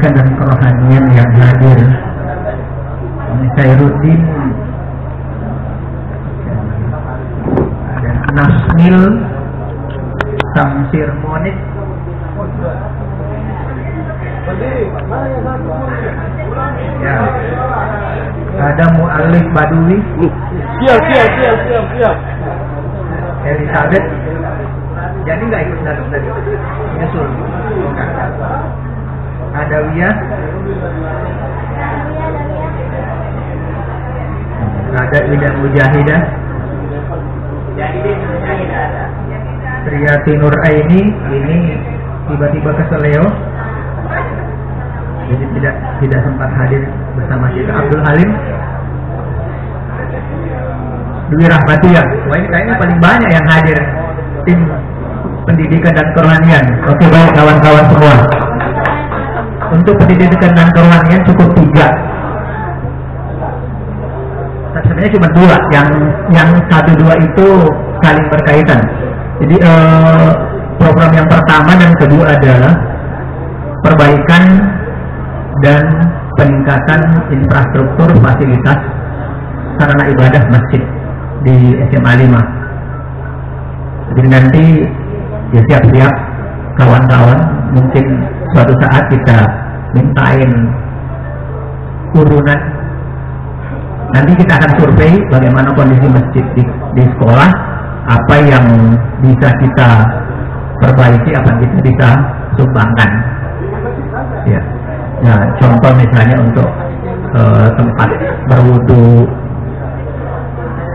pendidikan dan kerohanian yang hadir. Khairuddin, ada Nasmil, Samsir Monit, ya, ada Mu'alif Badui, siap. Elizabeth. Jadi nggak ikut tadi, nyusul. Ada Wiyah, ada Ida Mujahidah, Triyati Nur Aini, ini tiba-tiba ke Seleo, jadi tidak sempat hadir bersama kita. Abdul Halim, Dwi Rahmatiyah. Wah, ini kayaknya paling banyak yang hadir tim pendidikan dan kerohanian. Oke, baik kawan-kawan semua. Untuk pendidikan dan kerohanian cukup 3. Sebenarnya cuma 2. Yang 1-2 itu saling berkaitan. Jadi program yang pertama dan kedua adalah perbaikan dan peningkatan infrastruktur fasilitas sarana ibadah masjid di SMA 5. Jadi nanti ya siap-siap kawan-kawan, mungkin suatu saat kita mintain urunan. Nanti kita akan survei bagaimana kondisi masjid di sekolah, apa yang bisa kita perbaiki, apa yang kita bisa sumbangkan. Ya. Nah, contoh misalnya untuk tempat berwudu.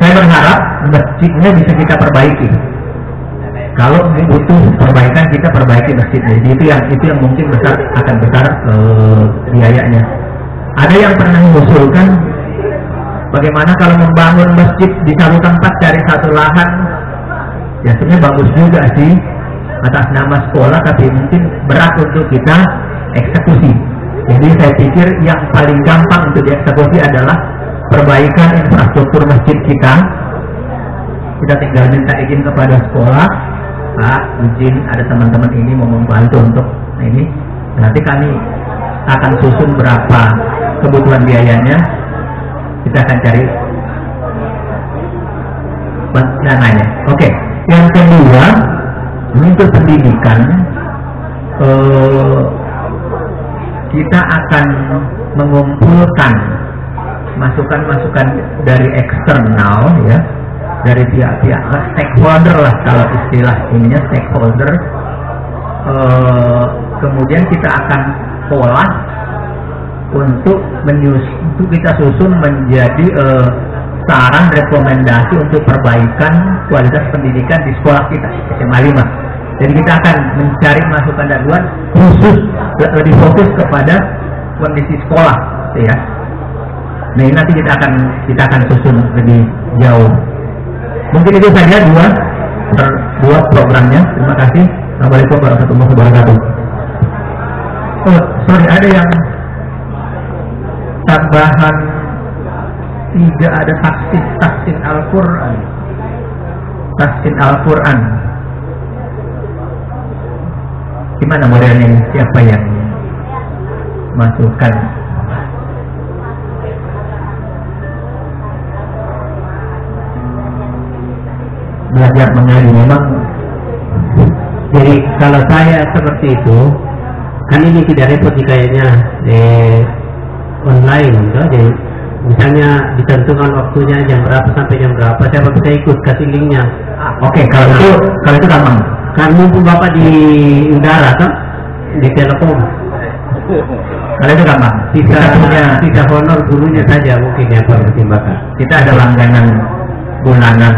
Saya berharap masjidnya bisa kita perbaiki. Kalau butuh perbaikan, kita perbaiki masjidnya. Jadi itu yang mungkin akan besar biayanya. Ada yang pernah mengusulkan bagaimana kalau membangun masjid di satu tempat dari satu lahan. Ya sebenarnya bagus juga sih atas nama sekolah, tapi mungkin berat untuk kita eksekusi. Jadi saya pikir yang paling gampang untuk dieksekusi adalah perbaikan infrastruktur masjid kita. Kita tinggal minta izin kepada sekolah, Pak, izin ada teman-teman ini mau membantu untuk ini. Nanti kami akan susun berapa kebutuhan biayanya. Kita akan cari dananya. Oke. Yang kedua, untuk pendidikan, kita akan mengumpulkan masukan-masukan dari eksternal, ya, dari pihak-pihak stakeholder lah, kalau istilah ininya stakeholder. Kemudian kita akan olah untuk kita susun menjadi saran rekomendasi untuk perbaikan kualitas pendidikan di sekolah kita SMA 5. Jadi kita akan mencari masukan dan luar khusus lebih fokus kepada kondisi sekolah, ya. Nah ini nanti kita akan susun lebih jauh. Mungkin itu saja dua programnya. Terima kasih. Assalamualaikum warahmatullahi wabarakatuh. Oh, sorry, ada yang tambahan, tidak ada taksin Al-Quran. Taksin Al-Quran. Gimana modelnya? Siapa yang masukkan? Belajar mengaji memang. Jadi kalau saya seperti itu, kan ini tidak repot kayaknya online, jadi misalnya ditentukan waktunya jam berapa sampai jam berapa, siapa bisa ikut, kasih linknya. Oke, kalau itu gampang. Kan mumpung Bapak di udara kan, di telepon. Kalau itu gampang. Kita honor gurunya saja mungkin yang pertimbangan. Kita ada langganan bulanan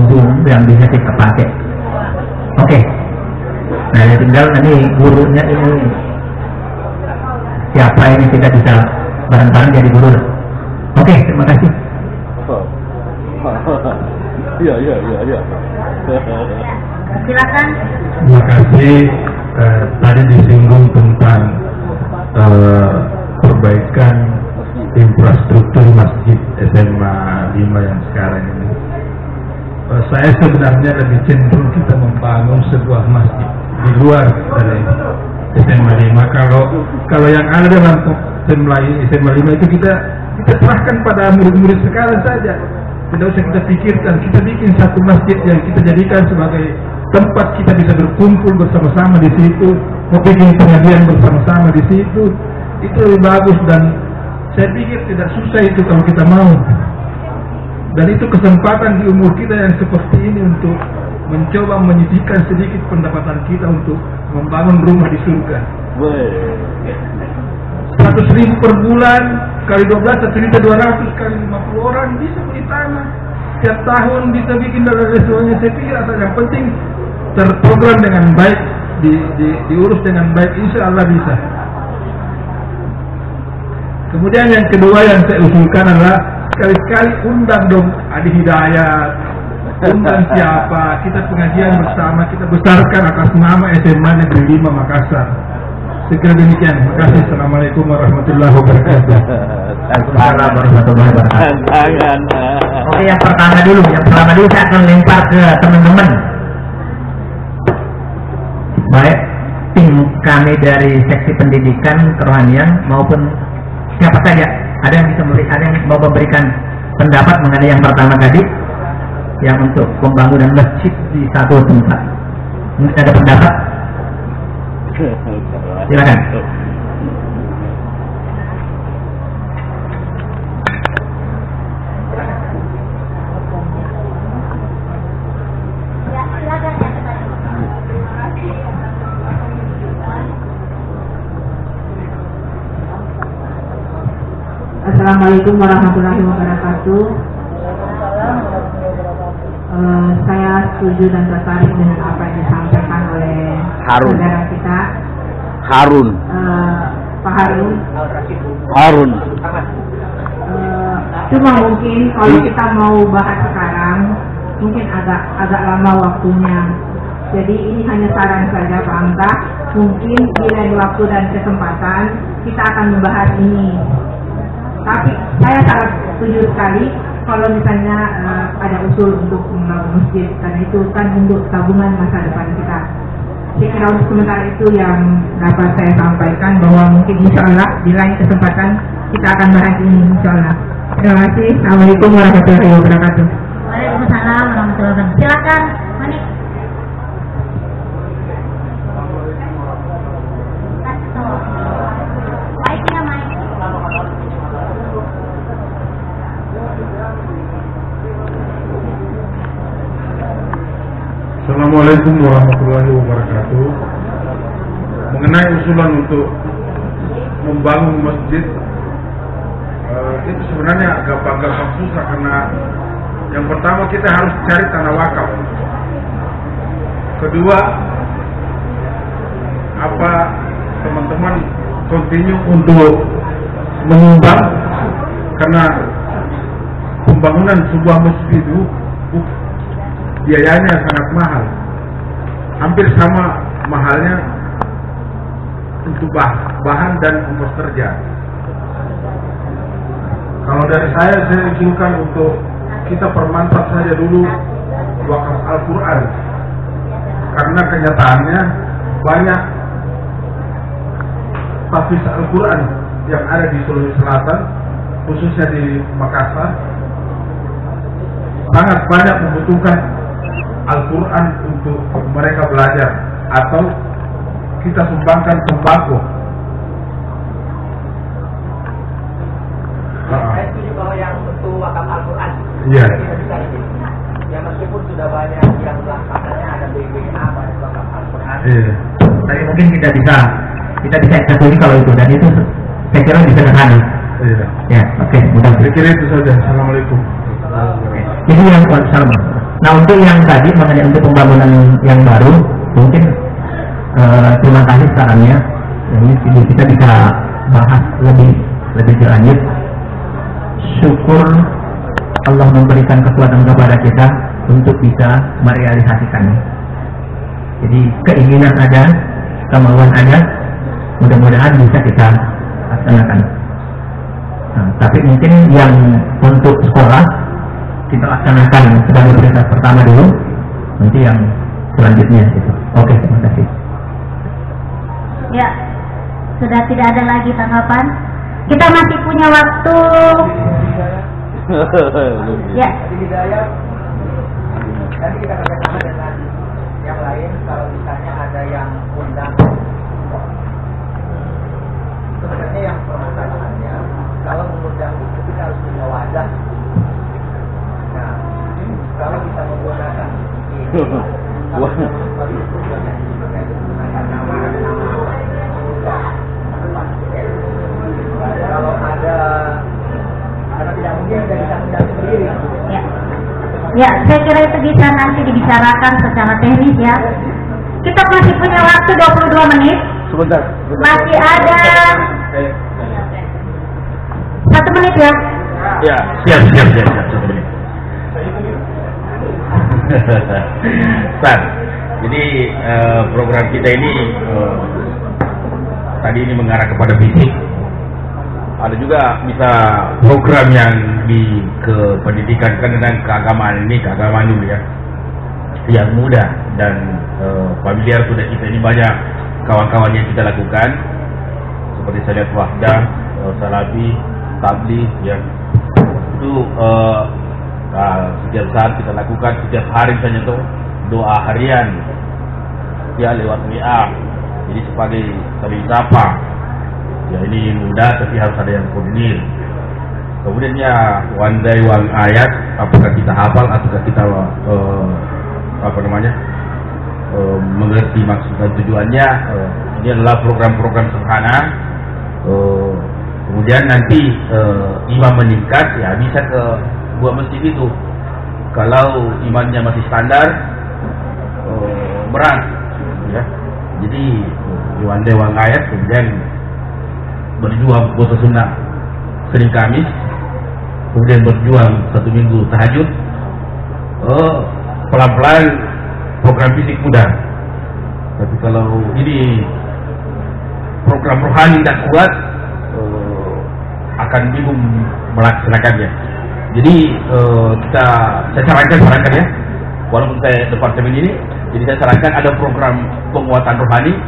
Zoom yang bisa kita pakai. Oke. Nah, tinggal nanti gurunya ini siapa ini, kita bisa bareng-bareng jadi guru. Oke, terima kasih. Iya. Silakan. Terima kasih. Tadi disinggung tentang perbaikan infrastruktur masjid SMA 5 yang sekarang ini. Saya sebenarnya lebih cenderung kita membangun sebuah masjid di luar dari SMA 5. Kalau yang ada dalam SMA 5 itu kita serahkan pada murid-murid sekarang saja. Tidak usah kita pikirkan, kita bikin satu masjid yang kita jadikan sebagai tempat kita bisa berkumpul bersama-sama di situ, mau bikin pengajian bersama-sama di situ, itu lebih bagus. Dan saya pikir tidak susah itu kalau kita mau. Dan itu kesempatan di umur kita yang seperti ini untuk mencoba menyisihkan sedikit pendapatan kita untuk membangun rumah di surga. 100.000 per bulan kali 12, 1.200.000 kali 50 orang bisa beli tanah. Setiap tahun bisa bikin dan semuanya. Saya pikir yang penting terprogram dengan baik, diurus dengan baik, insya Allah bisa. Kemudian yang kedua yang saya usulkan adalah sekali-sekali undang dong Adi Hidayat, undang siapa, kita pengajian bersama, kita besarkan atas nama SMA Negeri 5 Makassar. Sekira demikian. Terima kasih. Assalamualaikum warahmatullahi wabarakatuh. Waalaikumsalam warahmatullahi wabarakatuh. Oke, yang pertama dulu saya akan lempar ke teman-teman. Baik tim kami dari seksi pendidikan kerohanian maupun siapa saja, ada yang mau memberikan pendapat mengenai yang pertama tadi, yang untuk pembangunan masjid di satu tempat. Mungkin ada pendapat? Silakan. Assalamualaikum warahmatullahi wabarakatuh. Saya setuju dan tertarik dengan apa yang disampaikan oleh saudara kita Harun. Pak Harun. Cuma mungkin kalau kita mau bahas sekarang mungkin agak lama waktunya. Jadi ini hanya saran saja Pak Amta. Mungkin di lain waktu dan kesempatan kita akan membahas ini. Tapi saya sangat setuju sekali kalau misalnya ada usul untuk membangun masjid, karena itu kan untuk tabungan masa depan kita. Saya kira untuk sementara itu yang dapat saya sampaikan, bahwa mungkin insya Allah di lain kesempatan kita akan bahas ini insya Allah. Terima kasih. Assalamualaikum warahmatullahi wabarakatuh. Waalaikumsalam warahmatullahi wabarakatuh. Silakan, Manik. Assalamualaikum warahmatullahi wabarakatuh. Mengenai usulan untuk membangun masjid, itu sebenarnya gampang susah, karena yang pertama kita harus cari tanah wakaf. Kedua, apa teman-teman continue untuk menyumbang, karena pembangunan sebuah masjid itu biayanya sangat mahal, hampir sama mahalnya untuk bahan dan ongkos kerja. Kalau dari saya usulkan untuk kita permantap saja dulu wakaf Al-Quran, karena kenyataannya banyak tahfiz Al-Quran yang ada di Sulawesi Selatan, khususnya di Makassar, sangat banyak membutuhkan Al-Quran untuk mereka belajar, atau kita sumbangkan sembako. Saya setuju bahwa yang untuk wakaf Al-Quran, Iya. ya meskipun sudah banyak yang belakangnya ada BBA, ada wakaf Al-Quran. Iya. Tapi mungkin kita bisa eksklusif kalau itu, dan itu saya kira bisa ke sana. Iya. Ya, oke, mudah. Saya kira itu saja. Assalamualaikum. Ini yang sama. Nah, untuk yang tadi mengenai untuk pembangunan yang baru, mungkin terima kasih sarannya. Ini kita bisa bahas lebih lanjut. Syukur Allah memberikan kekuatan kepada kita untuk bisa merealisasikannya. Jadi keinginan ada, kemauan ada, mudah-mudahan bisa kita laksanakan. Nah, tapi mungkin yang untuk sekolah kita laksanakan sebagai prioritas pertama dulu, nanti yang selanjutnya gitu. Oke, terima kasih. Ya, sudah tidak ada lagi tanggapan. Kita masih punya waktu. Ya. Nanti kita kerjasama dengan yang lain kalau misalnya ada yang undang. Sebenarnya yang permasalahannya kalau mengundang itu kita harus punya wadah. Nah, kalau kita menggunakan ini, kalau kita menggunakan nama kalau ada karena tidak mungkin dari kita sendiri. Ya. Ya, saya kira itu bisa nanti dibicarakan secara teknis ya. Kita masih punya waktu 22 menit. Sebentar. Masih ada 1 menit ya. Ya. Siap. 1 menit. Ustaz, jadi program kita ini tadi ini mengarah kepada fisik. Ada juga bisa program yang di ke pendidikan kan dan keagamaan ini, keagamaan dulu ya, yang mudah dan familiar sudah kita ini banyak kawan-kawan yang kita lakukan seperti saya lihat Wahdah, Salafi, Tabligh ya, itu setiap saat kita lakukan, setiap hari misalnya tuh doa harian ya lewat WA, jadi sebagai saling sapa. Ya ini mudah tapi harus ada yang koordinir. Kemudian ya one day one ayat, apakah kita hafal ataukah kita mengerti maksud dan tujuannya. Ini adalah program-program sederhana. Kemudian nanti imam meningkat ya bisa ke 2 masjid itu. Kalau imamnya masih standar berat ya. Jadi one day one ayat, kemudian berjuang puasa sunnah Senin Kamis, kemudian berjuang 1 minggu tahajud. Pelan-pelan program fisik mudah. Tapi kalau ini program rohani tidak kuat, akan bingung melaksanakannya. Jadi saya sarankan ya, walaupun saya departemen ini, jadi saya sarankan ada program penguatan rohani.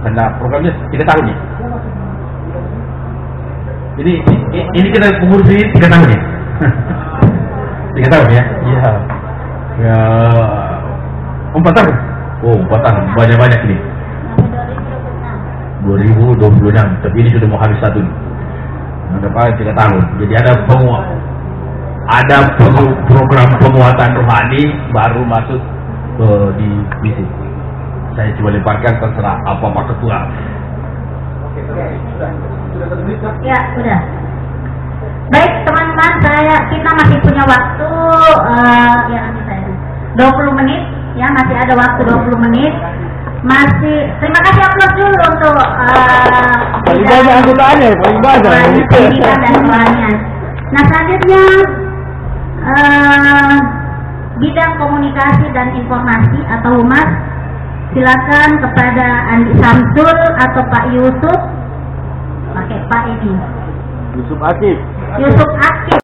Karena programnya 3 tahun nih. Ini kita umur sini 3 tahun ya. 3 tahun ya. Iya. Ya 4 tahun. Oh 4 tahun, banyak ini. 2026. Tapi ini sudah mau habis 1 nih. Ada apa 3 tahun. Jadi ada program penguatan rohani baru masuk di bisnis. Saya coba lemparkan, terserah apa Pak Ketua. Ya, sudah. Baik teman-teman, kita masih punya waktu ya nanti saya 20 menit ya, masih ada waktu 20 menit. Masih terima kasih aplaus dulu untuk Paling banyak anggotanya, paling banyak. pendidikan dan doanya. Nah, selanjutnya bidang komunikasi dan informasi atau humas, silakan kepada Andi Samsul atau Pak Yusuf. Pakai Pak ini. Yusuf Akif. Yusuf Akif.